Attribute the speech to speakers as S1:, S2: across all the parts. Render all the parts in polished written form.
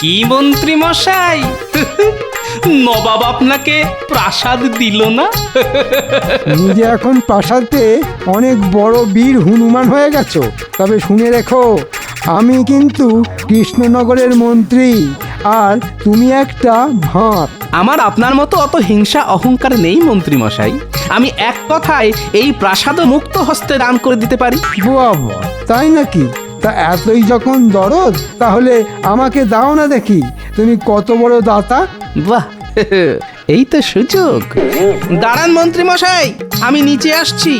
S1: কি মন্ত্রী মশাই, নবাব আপনাকে প্রাসাদ দিল না?
S2: তুমি যে এখন প্রাসাদে অনেক বড় বীর হনুমান হয়ে গেছো, তবে শুনে রেখো আমি কিন্তু কৃষ্ণনগরের মন্ত্রী, আর তুমি একটা ভাঁড়।
S1: আমার আপনার মতো অত হিংসা অহংকার নেই মন্ত্রী মশাই। আমি এক কথায় এই প্রাসাদ মুক্ত হস্তে দান করে দিতে পারি।
S2: বাবা, তাই নাকি? তা এতই যখন দরদ, তাহলে আমাকে দাও না দেখি, তুমি কত বড় দাতা।
S1: বাহ, এই তো সুযোগ। দাঁড়ান মন্ত্রী মশাই, আমি নিচে আসছি।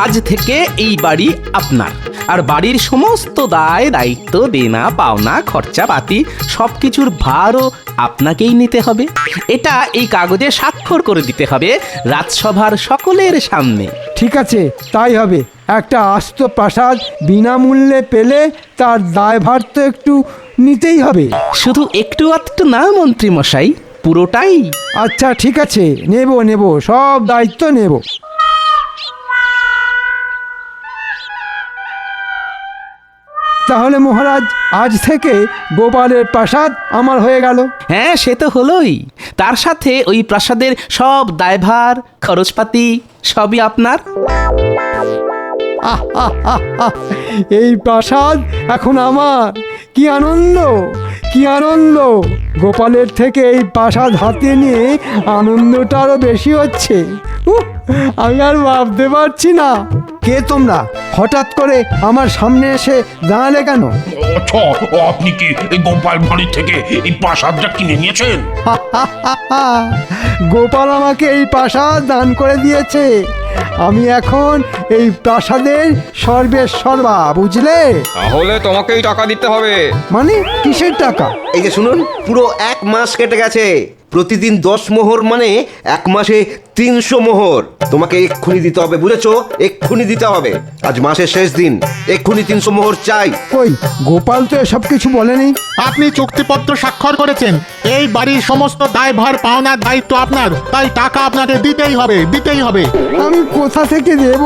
S1: আজ থেকে এই বাড়ি আপনার, আর বাড়ির সমস্ত দায় দায়িত্ব, দেনা পাওনা, খরচাপাতি সবকিছুর ভারও আপনাকেই নিতে হবে। এটা এই কাগজে স্বাক্ষর করে দিতে হবে রাজসভার সকলের সামনে।
S2: ঠিক আছে, তাই হবে। একটা আস্ত প্রাসাদ বিনামূল্যে পেলে তার দায়ভার তো একটু নিতেই হবে।
S1: শুধু একটু আধটু না মন্ত্রী মশাই, পুরোটাই।
S2: আচ্ছা ঠিক আছে, নেব, সব দায়িত্ব নেব। তাহলে মহারাজ, আজ থেকে গোপালের প্রাসাদ আমার হয়ে গেল।
S1: হ্যাঁ, সে তো হলোই। তার সাথে ওই প্রাসাদের সব দায়ভার, খরচপাতি সবই আপনার।
S2: এই প্রাসাদ এখন আমার। কি আনন্দ, কি আনন্দ! গোপালের থেকে এই প্রাসাদ হাতে নিয়ে আনন্দটা আরো বেশি হচ্ছে। আমি আর ভাবতে পারছি না। কে তোমরা? হঠাৎ করে আমার সামনে এসে দাঁড়ালে কেন?
S3: আচ্ছা, আপনি কি এই গোপাল ভাঁড়ের থেকে এই প্রাসাদটা কিনে নিয়েছেন?
S2: গোপাল আমাকে এই প্রাসাদ দান করে দিয়েছে। আমি এখন এই প্রাসাদের সর্বেসর্বা, বুঝলে?
S4: তাহলে তোমাকেই টাকা দিতে হবে।
S2: মানে কিসের টাকা?
S5: এই যে শুনুন, পুরো 1 মাস কেটে গেছে। প্রতিদিন 10 মোহর, মানে 1 মাসে 300 মোহর তোমাকে এক্ষুনি দিতে হবে, বুঝেছো? এক্ষুনি দিতে হবে। আজ মাসের শেষ দিন, এক্ষুনি 300 মোহর চাই।
S2: কই, গোপাল তো এসব কিছু বলেনি।
S6: আপনি চুক্তিপত্র স্বাক্ষর করেছেন, এই বাড়ির সমস্ত দায়ভার পাওনার দায়িত্ব আপনার, তাই টাকা আপনাকে দিতেই হবে, দিতেই হবে।
S2: আমি কোথা থেকে দেব?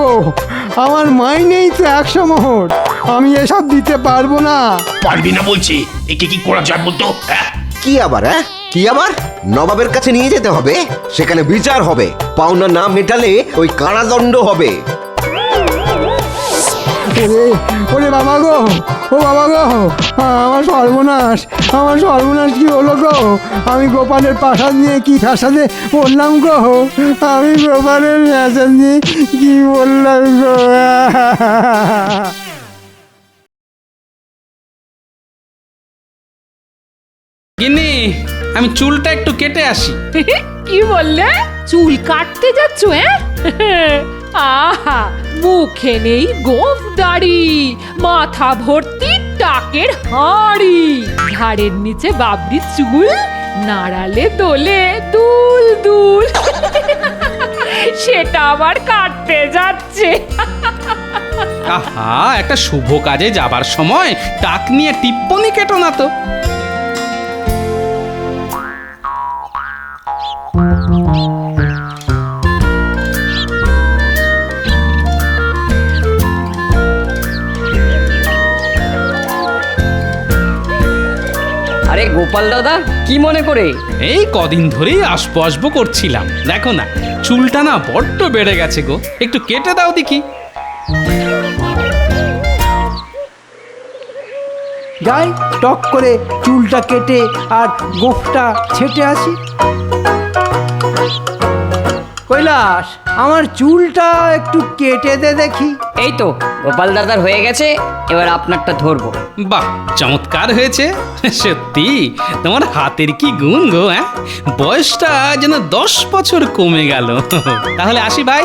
S2: আমার মাইনেই তো 100 মোহর। আমি এসব দিতে পারবো না।
S3: পারবি না বলছি, একে কি করা যায় বলতো?
S5: কি আবার? কি আবার? নবাবের কাছে নিয়ে যেতে হবে, সেখানে বিচার হবে। পাওনা না মেটালে ওই কারাদণ্ড হবে।
S2: ওরে ওরে বাবা গো, ও বাবা গো, আমার সর্বনাশ, আমার সর্বনাশ! কি হলো গো? আমি গোপালের প্রাসাদ নিয়ে কি ফ্যাসাদে বললাম গো? আমি গোপালের প্রাসাদ নিয়ে কি বললাম গো?
S1: গিন্নি, আমি চুলটা একটু কেটে আসি।
S7: কি বললে? চুল কাটতে যাচ্ছ? আহা, মুখে নেই গোঁফ দাড়ি, মাথা ভর্তি টাকের হাঁড়ি, ঘাড়ের নিচে বাবরি চুল, নাড়ালে দোলে দুল দুল। সেটা আবার কাটতে যাচ্ছে।
S1: আহা, একটা শুভ কাজে যাবার সময় টাক নিয়ে টিপ্পনি কেটো না তো।
S8: আরে গোপাল দাদা, কি মনে করে?
S1: এই কদিন ধরেই আসবো আসবো করছিলাম, দেখো না চুলটা না বড্ড বেড়ে গেছে গো, একটু কেটে দাও দেখি।
S2: যাই টক করে চুলটা কেটে আর গোফটা ছেটে আসি। কৈলাস, আমার চুলটা একটু কেটে দে দেখি।
S8: এই তো গোপাল দাদার হয়ে গেছে, এবার আপনারটা ধরবো।
S1: বাহ, চমৎকার হয়েছে। সত্যি তোমার হাতের কি গুণ গো! বয়সটা যেন 10 বছর কমে গেল। তাহলে আসি ভাই।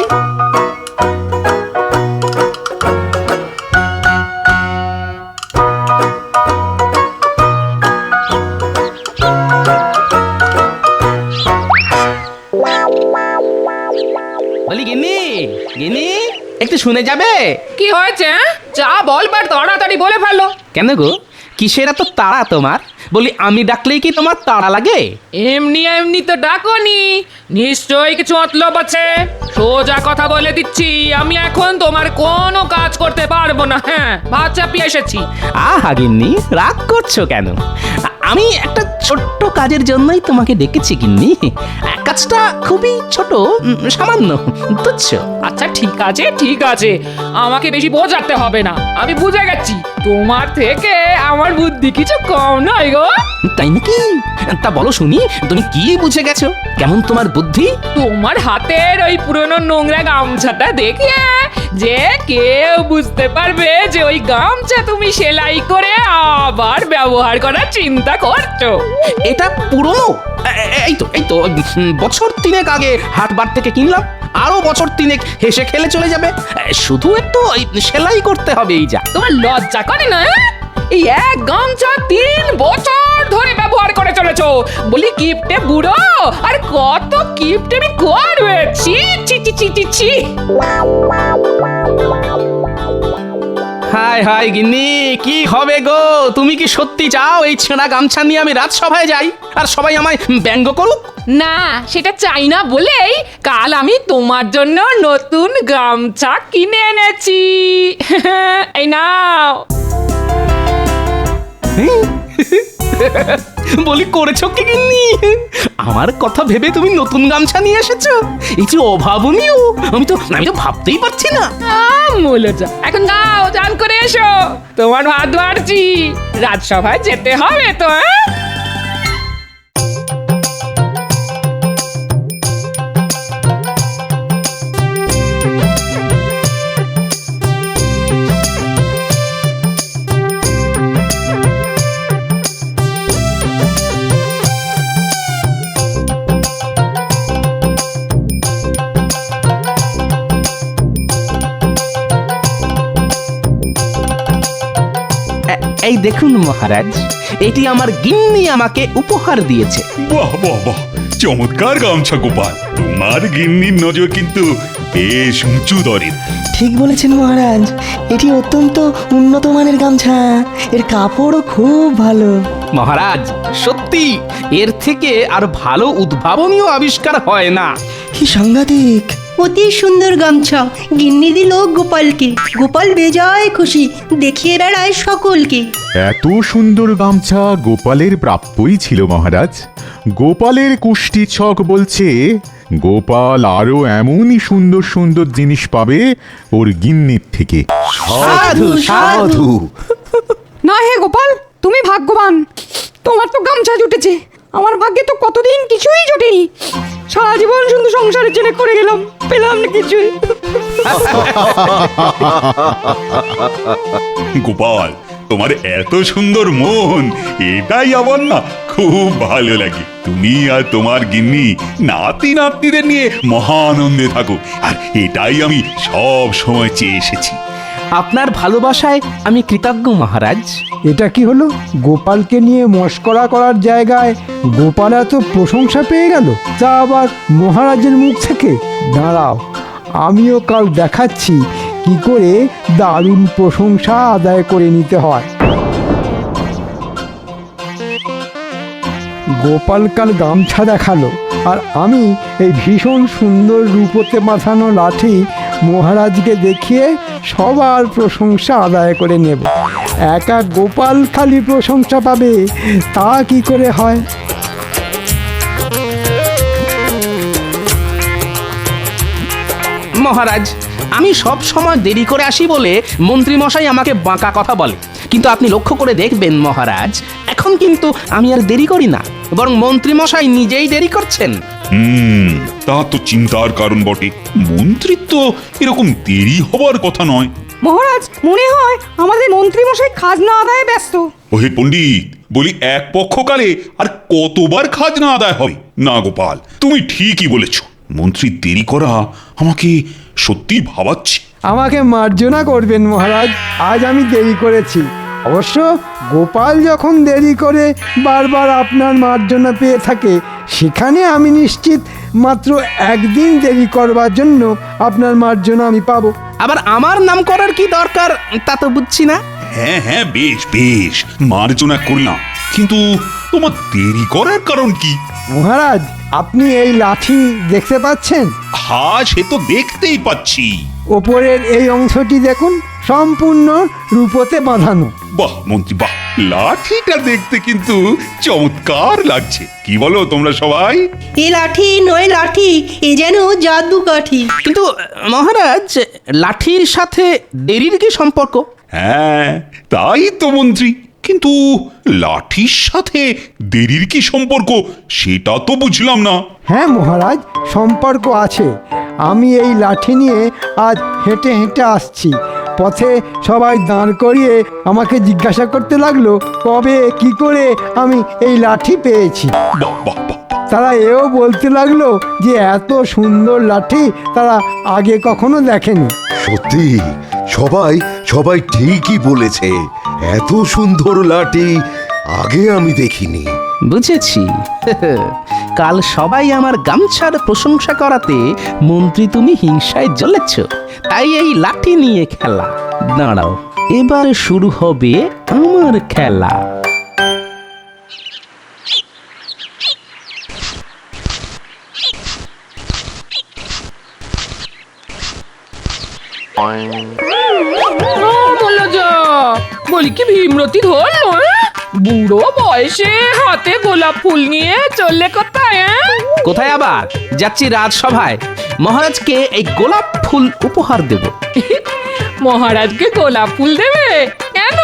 S1: বলি গিন্নি, গিন্নি একটু শুনে যাবে?
S7: কি হয়েছে? যা বলবার তাড়াতাড়ি বলে ফেলো।
S1: কেন গো, কিসের এত তাড়া তোমার? বলি আমি ডাকলেই কি তোমার তাড়া লাগে?
S7: এমনি এমনি তো ডাকনি, নিশ্চয়ই কিছু মতলব আছে। সোজা কথা বলে দিচ্ছি, আমি এখন তোমার কোনো কাজ করতে পারবো না। হ্যাঁ, ভাত চাপিয়ে এসেছি।
S1: আহা গিন্নি, রাগ করছো কেন? আমি একটা ছোট্ট কাজের জন্যই তোমাকে ডেকেছি গিন্নি। কাজটা খুবই ছোট, সামান্য, তুচ্ছ।
S7: আচ্ছা ঠিক আছে ঠিক আছে, আমাকে বেশি বোঝাতে হবে না, আমি বুঝে গেছি তোমার থেকে আমার বুদ্ধি কিছু কম নয় গো।
S1: তাই নাকি? তা বলো শুনি, তুমি কি বুঝে গেছো? কেমন তোমার বুদ্ধি?
S7: তোমার হাতের ওই পুরনো নোংরা গামছাটা দেখে যে কেউ বুঝতে পারবে যে ওই গামছা তুমি সেলাই করে আবার ব্যবহার করার চিন্তা করছো।
S1: এটা পুরনো? এই তো বছর 3 আগে হাটবার থেকে কিনলাম, আরো বছর 3 হেসে খেলে চলে যাবে। শুধু একটু সেলাই করতে হবে, এই যা।
S7: তোমার লজ্জা করে না? এই এক গামছা 3 বছর ধরে ব্যবহার করে চলেছো, বলি কিপটে বুড়ো, আর কত কিপটে আমি করবে। ছি ছি ছি ছি ছি ছি।
S1: হাই হাই গিন্নি, কি হবে গো? তুমি কি সত্যি চাও এই ছেঁড়া গামছা নিয়ে আমি রাজসভায় যাই আর সবাই আমায় ব্যঙ্গ করুক?
S7: না, সেটা চাই না বলেই কাল আমি তোমার জন্য নতুন গামছা কিনে এনেছি। এই নাও।
S1: বলি করেছো কি গিন্নি? আমার কথা ভেবে তুমি নতুন গামছা নিয়ে এসেছো? এই যে অভাবনীয়, আমি তো ভাবতেই পারছি না।
S7: মূলজা, এখন যাও, চান করে এসো, তোমার ভাত বাড়ছি, রাজসভায় যেতে হবে তো।
S1: এই দেখুন মহারাজ, এটি আমার গিন্নি আমাকে উপহার দিয়েছে।
S9: বাহ বাহ বাহ, চমৎকার গামছা গোপাল। তোমার গিন্নির নজর কিন্তু বেশ উঁচু দরের।
S10: ঠিক বলেছেন মহারাজ, এটি অত্যন্ত উন্নত মানের গামছা, এর কাপড়ও খুব ভালো।
S1: মহারাজ, সত্যি এর থেকে আর ভালো উদ্ভাবনীয় আবিষ্কার হয় না।
S10: কি সাংঘাতিক!
S11: অতি সুন্দর গামছা গিন্নি দিল গোপালকে, গোপাল বেজায় খুশি, দেখিয়ে বেড়ায় সকলকে।
S12: এত সুন্দর গামছা গোপালের প্রাপ্যই ছিল মহারাজ। গোপালের কুষ্টি ছক বলছে গোপাল আরো এমনই সুন্দর সুন্দর জিনিস পাবে ওর গিন্নির থেকে।
S5: সাধু সাধু।
S11: না হে গোপাল, তুমি ভাগ্যবান, তোমার তো গামছা জুটেছে, আমার ভাগ্যে তো কতদিন কিছুই জোটেনি। সারা জীবন শুধু সংসারের জন্য করে গেলাম, পেলাম না কিছুই।
S9: গোপাল, তোমার এত সুন্দর মন, এটাই আমার না খুব ভালো লাগে। তুমি আর তোমার গিন্নি নাতি নাতনিদের নিয়ে মহা আনন্দে থাকো, আর এটাই আমি সব সময় চেয়ে এসেছি।
S1: আপনার ভালোবাসায় আমি কৃতজ্ঞ মহারাজ।
S2: এটা কি হলো? গোপালকে নিয়ে মস্করা করার জায়গায় গোপাল এত প্রশংসা পেয়ে গেল, তা আবার মহারাজের মুখ থেকে। দাঁড়াও, আমিও কাল দেখাচ্ছি কি করে দারুণ প্রশংসা আদায় করে নিতে হয়। গোপাল কাল গামছা দেখালো, আর আমি এই ভীষণ সুন্দর রূপোতে মাথানো লাঠি মহারাজকে দেখিয়ে সবার প্রশংসা আদায় করে নেব। একা গোপাল খালি প্রশংসা পাবে, তা কি করে হয়?
S1: মহারাজ, আমি সব সময় দেরি করে আসি বলে মন্ত্রী মশাই আমাকে বাঁকা কথা বলে, কিন্তু আপনি লক্ষ্য করে দেখবেন মহারাজ, এখন কিন্তু আমি আর দেরি করি না, বরং মন্ত্রী মশাই নিজেই দেরি করছেন।
S9: তা তো চিন্তার কারণ বটে। মন্ত্রিত্ব এরকম দেরি হবার কথা নয়।
S11: মহারাজ, মনে হয় আমাদের মন্ত্রী মশাই খাজনা আদায়ে ব্যস্ত।
S9: ওহে পণ্ডিত, বলি এক পক্ষকালে আর কতবার খাজনা আদায় হবে? না গোপাল, তুমি ঠিকই বলেছ, মন্ত্রীর দেরি করা আমাকে সত্যি ভাবাচ্ছে।
S2: আমাকে মার্জনা করবেন মহারাজ, আজ আমি দেরি করেছি। অবশ্য গোপাল যখন দেরি করে বারবার আপনার মার্জনা পেয়ে থাকে, সেখানে আমি নিশ্চিত মাত্র একদিন দেরি করবার জন্য আপনার মার্জনা আমি পাবো।
S1: আবার আমার নাম করার কি দরকার তা তো বুঝছি না।
S9: হ্যাঁ হ্যাঁ, বেশ বেশ, মার্জনা করলাম, কিন্তু তোমার দেরি করার কারণ কি?
S2: মহারাজ, আপনি এই লাঠি দেখতে পাচ্ছেন?
S9: হ্যাঁ, সে তো দেখতেই পাচ্ছি।
S2: ওপরের এই অংশটি দেখুন, সম্পূর্ণ রূপোতে বাঁধানো।
S9: বাহ মন্ত্রী বাহ, লাঠিটা দেখতে কিন্তু চমৎকার লাগছে। কি বলো তোমরা সবাই?
S10: এ লাঠি নয় লাঠি, এ যেন জাদু কাঠি।
S1: কিন্তু মহারাজ, লাঠির সাথে দেরির কি সম্পর্ক?
S9: হ্যাঁ, তাই তো মন্ত্রী, কিন্তু লাঠির সাথে দেরির কি সম্পর্ক সেটা তো বুঝলাম না।
S2: হ্যাঁ মহারাজ, সম্পর্ক আছে। আমি এই লাঠি নিয়ে আজ হেঁটে হেঁটে আসছি। পথে সবাই দাঁড় করিয়ে আমাকে জিজ্ঞাসা করতে লাগলো কবে কি করে আমি এই লাঠি পেয়েছি।
S9: বাহ বাহ বাহ,
S2: তারা এও বলতে লাগলো যে এত সুন্দর লাঠি তারা আগে কখনো দেখেনি।
S5: সত্যি সবাই সবাই ঠিকই বলেছে, এত সুন্দর লাঠি আগে আমি দেখিনি।
S1: বুঝেছি। কাল সবাই আমার গামছার প্রশংসা করাতে মন্ত্রী তুমি হিংসায় জ্বলেছ, তাই এই লাঠি নিয়ে খেলা। দাঁড়াও, এবার শুরু হবে আমার খেলা।
S7: বলি কি ভীমরতি ধরলো? বুড়ো বয়সে হাতে গোলাপ ফুল নিয়ে চললে কোথায়?
S1: কোথায় আবার? যাচ্ছি রাজসভায়। মহারাজকে এই গোলাপ ফুল উপহার দেব।
S7: মহারাজকে গোলাপ ফুল দেবে? কেন?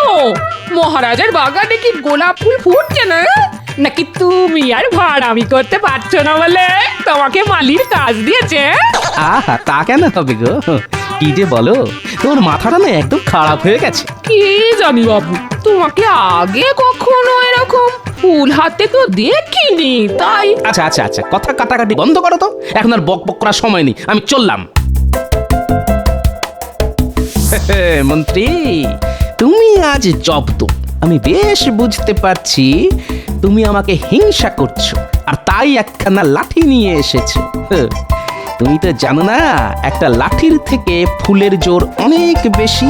S7: মহারাজের বাগানে কি গোলাপ ফুল ফুটছে না? নাকি তুমি আর ভাড়ামি করতে পারছো না বলে তোমাকে মালির কাজ দিয়েছে?
S1: আহা, তা কেন হবে গো? কি যে বলো, তোর মাথাটা না একদম খারাপ হয়ে গেছে।
S7: কি জানি বাবু, তোমাকে আগে কখনো এরকম ফুল হাতে তো দেখিনি, তাই।
S1: আচ্ছা আচ্ছা আচ্ছা, কথা কাটাকাটি বন্ধ করো তো। এখন আর বক বক করার সময় নেই, আমি চললাম। মন্ত্রী, তুমি আজ জব্দ। আমি বেশ বুঝতে পারছি তুমি আমাকে হিংসা করছো, আর তাই একখানা লাঠি নিয়ে এসেছো। তুমি তো জানো না, একটা লাঠির থেকে ফুলের জোর অনেক বেশি।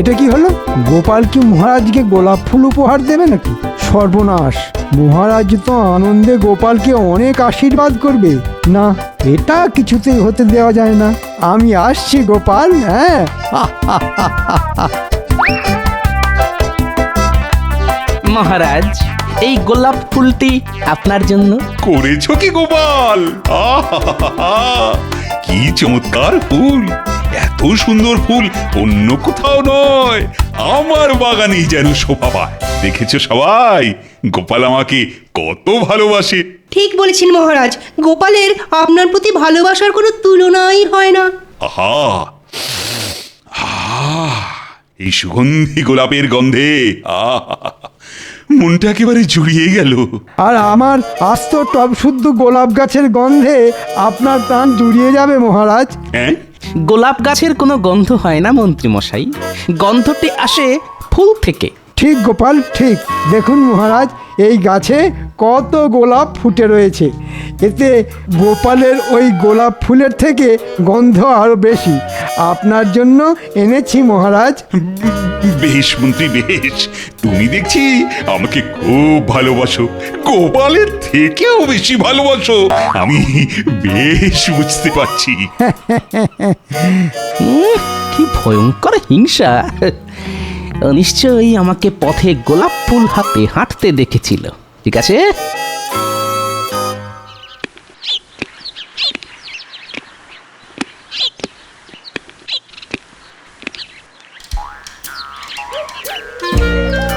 S2: এটা কি হলো? গোপাল কি মহারাজকে গোলাপ ফুল উপহার দেবে নাকি? সর্বনাশ! মহারাজ তো আনন্দে গোপালকে অনেক আশীর্বাদ করবে। না, এটা কিছুতেই হতে দেওয়া যায় না। আমি আসছি গোপাল। হ্যাঁ,
S1: মহারাজ, এই গোলাপ ফুলটি আপনার জন্য।
S9: করেছো কি গোপাল? আহা, কি চমৎকার ফুল! এত সুন্দর ফুল অন্য কোথাও নয়, আমার বাগানেই যেন শোভা পায়। দেখেছো সবাই, গোপাল আমাকে কত ভালোবাসে।
S10: ঠিক বলেছেন মহারাজ, গোপালের আপনার প্রতি ভালোবাসার কোনো তুলনাই হয় না।
S9: আহা, এই সুগন্ধি গোলাপের গন্ধে আহা, মনটা একেবারে জুড়িয়ে গেল।
S2: আর আমার আস্ত টব শুদ্ধ গোলাপ গাছের গন্ধে আপনার প্রাণ জুড়িয়ে যাবে মহারাজ।
S9: হ্যাঁ,
S1: গোলাপ গাছের কোনো গন্ধ হয় না মন্ত্রী মশাই, গন্ধটি আসে ফুল থেকে।
S2: ঠিক গোপাল, ঠিক। দেখুন মহারাজ, এই গাছে কত গোলাপ ফুটে রয়েছে। এতে গোপালের ওই গোলাপ ফুলের থেকে গন্ধ আরো বেশি। আপনার জন্য এনেছি মহারাজ।
S9: বেশ মন্ত্রী বেশ, তুমি দেখছি আমাকে খুব ভালোবাসো, গোপালের থেকেও বেশি ভালোবাসো। আমি বেশ বুঝতে পারছি।
S1: কি ভয়ঙ্কর হিংসা! নিশ্চয়ই আমাকে পথে গোলাপ ফুল হাতে হাঁটতে দেখেছিল। ঠিক আছে,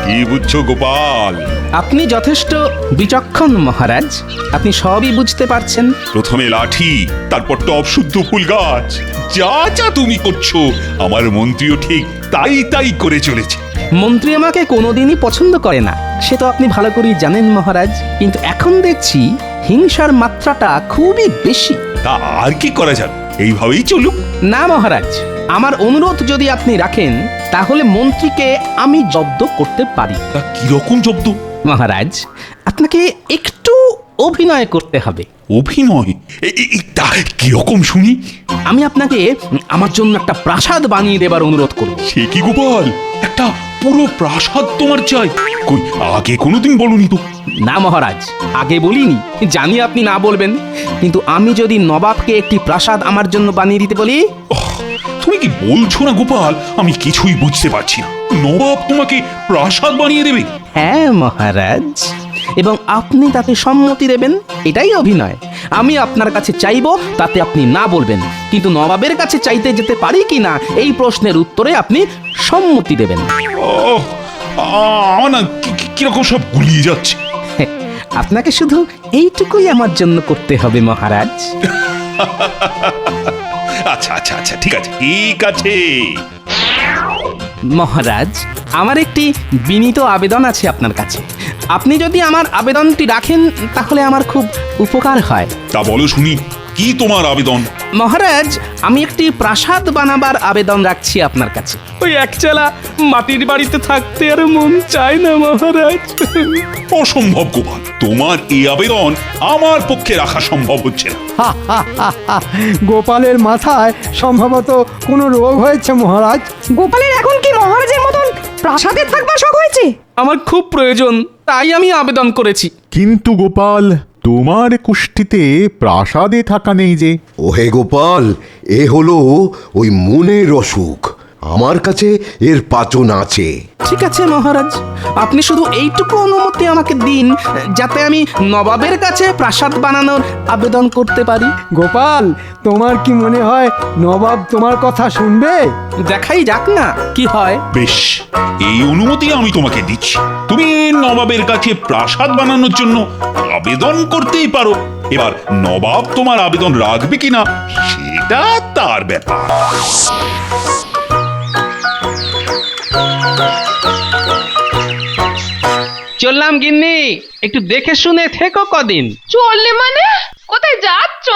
S9: কি বুঝছো গোপাল?
S1: আপনি যথেষ্ট বিচক্ষণ মহারাজ, আপনি সবই বুঝতে পারছেন।
S9: প্রথমে লাঠি, তারপর টব শুদ্ধ ফুল গাছ, যা যা তুমি করছো আমার মন্ত্রীও ঠিক তাই তাই করে চলেছে।
S1: মন্ত্রী আমাকে কোনোদিনই পছন্দ করে না, সে তো আপনি ভালো করেই জানেন মহারাজ। কিন্তু এখন দেখছি হিংসার মাত্রাটা খুবই বেশি।
S9: তা আর কি করা যাবে, এইভাবেই চলুক।
S1: না মহারাজ, আমার অনুরোধ যদি আপনি রাখেন তাহলে মন্ত্রীকে আমি জব্দ করতে পারি।
S9: তা কিরকম জব্দ?
S1: মহারাজ, আপনাকে একটু অভিনয় করতে হবে।
S9: অভিনয়? তা কিরকম শুনি?
S1: আমি আপনাকে আমার জন্য একটা প্রাসাদ বানিয়ে দেবার অনুরোধ করব।
S9: সে কি গোপাল, একটা পুরো প্রাসাদ তোমার চাই? কই আগে কোনোদিন বলনি তো।
S1: না মহারাজ, আগে বলিনি, জানি আপনি না বলবেন, কিন্তু আমি যদি নবাবকে একটি প্রাসাদ আমার জন্য বানিয়ে দিতে বলি।
S9: তুমি কি বলছো না গোপাল? আমি কিছুই বুঝতে পারছি না। নবাব তোমাকে প্রাসাদ বানিয়ে দেবে?
S1: হ্যাঁ মহারাজ, এবং আপনি তাতে সম্মতি দেবেন, এটাই অভিনয়। আমি আপনার কাছে চাইবো, তাতে আপনি না বলবেন, কিন্তু নবাবের কাছে চাইতে যেতে পারি কি না এই প্রশ্নের উত্তরে আপনি সম্মতি দেবেন।
S9: আমার না কিরকম সব গুলিয়ে যাচ্ছে।
S1: আপনাকে শুধু এইটুকুই আমার জন্য করতে হবে মহারাজ।
S9: আচ্ছা আচ্ছা আচ্ছা, ঠিক আছে ঠিক আছে।
S1: মহারাজ, আমার একটি বিনীত আবেদন আছে আপনার কাছে। আপনি যদি আমার আবেদনটি রাখেন তাহলে আমার খুব উপকার হয়।
S9: তা বলো শুনি, কি তোমার আবেদন?
S1: মহারাজ, আমি একটি প্রাসাদ বানাবার আবেদন রাখছি আপনার কাছে। ওই একচালা মাটির বাড়িতে থাকতে আর মন চায় না মহারাজ।
S9: অসম্ভব গোপাল, তোমার এই আবেদন আমার পক্ষে রাখা সম্ভব হচ্ছে না।
S2: গোপালের মাথায় সম্ভবত কোনো রোগ হয়েছে মহারাজ।
S11: গোপালের এখন কি মহারাজের মতন প্রাসাদে থাকবার শখ হয়েছে?
S1: আমার খুব প্রয়োজন, তাই আমি আবেদন করেছি।
S12: কিন্তু গোপাল, তোমার কুষ্ঠিতে প্রাসাদে থাকা নেই যে।
S5: ওহে গোপাল, এ হলো ওই মনের অসুখ। আমার কাছে এর পাচন আছে।
S1: ঠিক আছে মহারাজ, আপনি শুধু এইটুকু অনুমতি আমাকে দিন যাতে আমি নবাবের কাছে প্রাসাদ বানানোর আবেদন করতে পারি।
S2: গোপাল, তোমার কি মনে হয় নবাব তোমার কথা শুনবে?
S1: দেখাই যাক না কি হয়।
S9: বেশ, এই অনুমতি আমি তোমাকে দিচ্ছি। তুমি নবাবের কাছে প্রাসাদ বানানোর জন্য আবেদন করতেই পারো। এবার নবাব তোমার আবেদন রাখবে কিনা সেটা তার ব্যাপার।
S1: চললাম গিন্নি, একটু দেখে শুনে থেকো কদিন।
S7: চললে মানে কোথায় যাচ্ছ?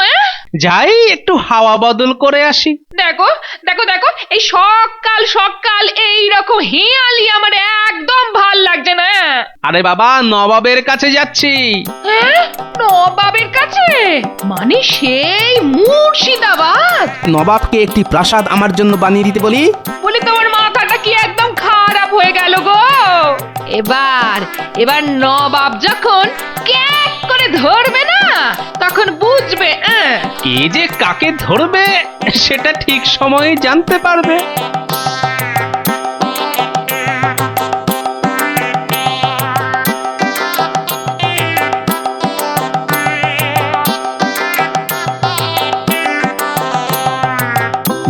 S1: যাই একটু হাওয়া বদল করে আসি।
S7: দেখো দেখো দেখো, এই সকাল সকাল এই রকম হেয়ালি আমার একদম ভাল লাগছে না।
S1: আরে বাবা, নবাবের কাছে যাচ্ছি।
S7: হ্যাঁ, নবাবের কাছে? মানে সেই মুর্শিদাবাদ?
S1: নবাবকে একটি প্রাসাদ আমার জন্য বানিয়ে দিতে বলি।
S7: বলি তোমার মাথাটা কি একদম খারাপ হয়ে গেল গো? এবার নবাব যখন ক্যাক করে ধরবে না তখন বুঝবে
S1: কে যে কাকে ধরবে সেটা ঠিক সময়ে জানতে পারবে।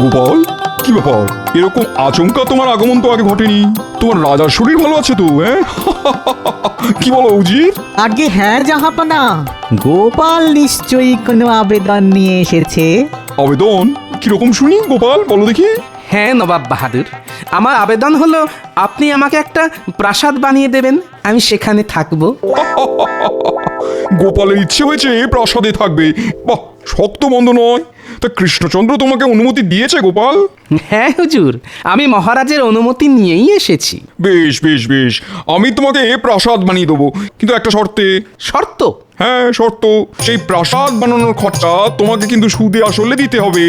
S4: গোপাল, কি ব্যাপার? এরকম আচমকা তোমার আগমন তো আগে ঘটেনি। তোমার রাজার শরীর ভালো আছে তো? হ্যাঁ, কি বলো উজির?
S10: আগে হ্যাঁ জাহাপনা, গোপাল নিশ্চয়ই কোনো আবেদন নিয়ে এসেছে।
S4: আবেদন কিরকম শুনি গোপাল, বলো দেখি।
S1: হ্যাঁ নবাব বাহাদুর, আমার আবেদন হলো আপনি আমাকে একটা প্রাসাদ বানিয়ে দেবেন, আমি সেখানে থাকবো।
S4: গোপালের ইচ্ছে হয়েছে প্রাসাদে থাকবে, বাহ, শক্ত মন্দ নয়। তা কৃষ্ণচন্দ্র তোমাকে অনুমতি দিয়েছে গোপাল?
S1: হ্যাঁ হুজুর, আমি মহারাজের অনুমতি নিয়েই এসেছি।
S4: বেশ বেশ বেশ, আমি তোমাকে প্রাসাদ বানিয়ে দেবো, কিন্তু একটা শর্তে।
S1: শর্ত?
S4: হ্যাঁ শর্ত। সেই প্রাসাদ বানানোর খরচা তোমাকে কিন্তু সুদে আসলে দিতে হবে।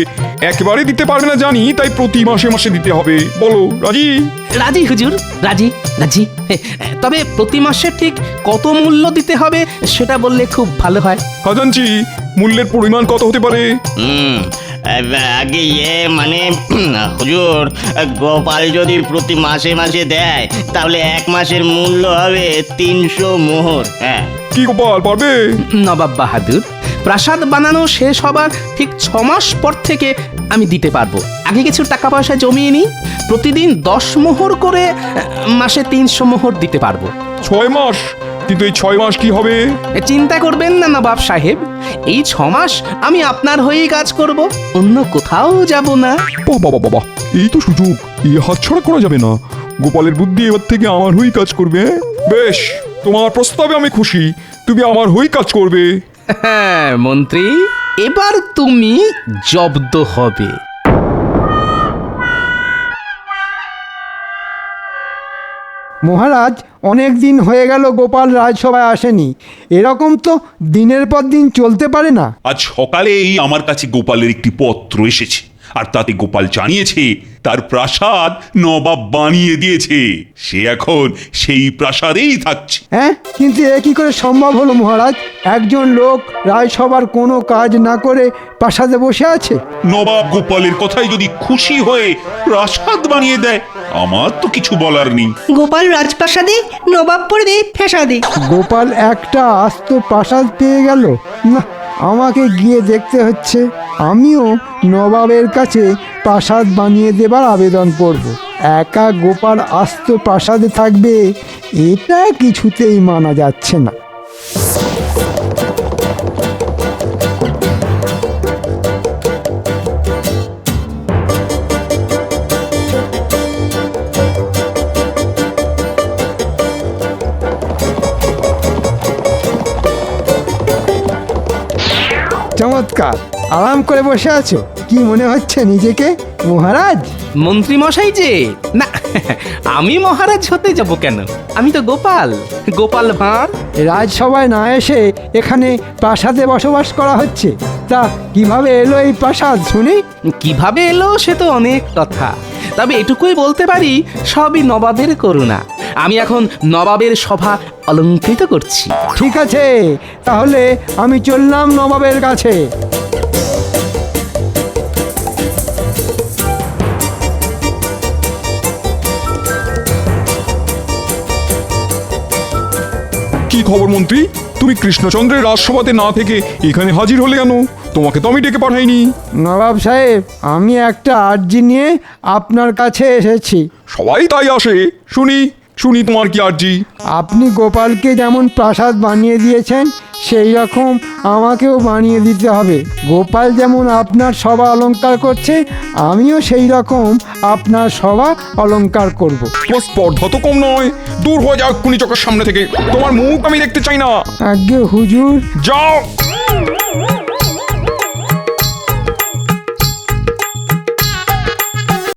S4: একেবারে দিতে পারবে না জানি, তাই প্রতি মাসে মাসে দিতে হবে। বলো রাজি?
S1: রাজি হুজুর, রাজি রাজি। তবে প্রতি মাসে ঠিক কত মূল্য দিতে হবে সেটা বললে খুব ভালো হয়।
S4: খাজাঞ্চি, মূল্যের পরিমাণ কত হতে পারে?
S13: আগে মানে হুজুর, গোপাল যদি প্রতি মাসে মাসে দেয় তাহলে এক মাসের মূল্য হবে 300 মোহর। হ্যাঁ,
S4: কি গোপাল পারবে?
S1: নবাব বাহাদুর, প্রাসাদ বানানো শেষ হবার ঠিক 6 মাস পর থেকে আমি দিতে পারবো। আগে কিছু টাকা পয়সা জমিয়ে নিই, প্রতিদিন 10 মোহর করে মাসে 300 মোহর দিতে পারবো।
S4: 6 মাস? কিন্তু এই 6 মাস কি হবে?
S1: চিন্তা করবেন না নবাব সাহেব, এই 6 মাস আমি আপনার হয়েই কাজ করব, অন্য কোথাও যাব না।
S4: বাবা বাবা, এই তো সুযোগ, এই হাতছাড়া করা যাবে না। গোপালের বুদ্ধি এবার থেকে আমার হয়েই কাজ করবে। বেশ, তোমার প্রস্তাবে আমি খুশি, তুমি আমার হয়েই কাজ করবে।
S1: হ্যাঁ মন্ত্রী, এবার তুমি জব্দ হবে।
S2: মহারাজ, অনেক দিন হয়ে গেল গোপাল রাজসভায় আসেনি। এরকম তো দিনের পর দিন চলতে পারে না।
S9: আজ সকালেই আমার কাছে গোপালের একটি পত্র এসেছে, আর তাতে গোপাল জানিয়েছে তার প্রাসাদ নবাব বানিয়ে দিয়েছে, সে এখন সেই প্রাসাদেই থাকছে।
S2: হ্যাঁ, কিন্তু এ কি করে সম্ভব হলো মহারাজ? একজন লোক রাজসভার কোনো কাজ না করে প্রাসাদে বসে আছে।
S9: নবাব গোপালের কথায় যদি খুশি হয়ে প্রাসাদ বানিয়ে দেয়, আমার তো কিছু বলার নেই।
S10: গোপাল রাজপ্রাসাদে, নবাব পড়বে ফ্যাসাদে।
S2: গোপাল একটা আস্ত প্রাসাদ পেয়ে গেল না, আমাকে গিয়ে দেখতে হচ্ছে। আমিও নবাবের কাছে প্রাসাদ বানিয়ে দেবার আবেদন করব। একা গোপাল আস্ত প্রাসাদে থাকবে, এটা কিছুতেই মানা যাচ্ছে না। চমৎকার, আরাম করে বসে আছো। কি মনে হচ্ছে নিজেকে মহারাজ?
S1: মন্ত্রী মশাই যে, না আমি মহারাজ হতে যাব কেন? আমি তো গোপাল, গোপাল ভাঁড়।
S2: রাজসভায় না এসে এখানে প্রাসাদে বসবাস করা হচ্ছে। তা কিভাবে এলো এই প্রাসাদ শুনি?
S1: কিভাবে এলো সে তো অনেক কথা, তবে এটুকুই বলতে পারি সবই নবাবের করুণা। আমি এখন নবাবের সভা অলঙ্কৃত করছি।
S2: ঠিক আছে, তাহলে আমি চললাম নবাবের কাছে।
S4: কি খবর মন্ত্রী? তুমি কৃষ্ণচন্দ্রের রাজসভাতে না থেকে এখানে হাজির হলে কেন? তোমাকে তো আমি ডেকে পাঠাইনি।
S2: নবাব সাহেব, আমি একটা আর্জি নিয়ে আপনার কাছে এসেছি।
S4: সবাই তাই আসে। শুনি শুনি তোমার কি আর্জি?
S2: আপনি গোপালকে যেমন প্রাসাদ বানিয়ে দিয়েছেন, সেই রকম আমাকেও বানিয়ে দিতে হবে। গোপাল যেমন আপনার সভা অলংকার করছে, আমিও সেই রকম আপনার সভা অলংকার করব।
S4: তোমার স্পর্ধা তো কম নয়। দূর হয়ে যাও এক্ষুনি চোখের সামনে থেকে। তোমার মুখ আমি দেখতে চাই না।
S2: আজ্ঞে হুজুর।
S4: যাও।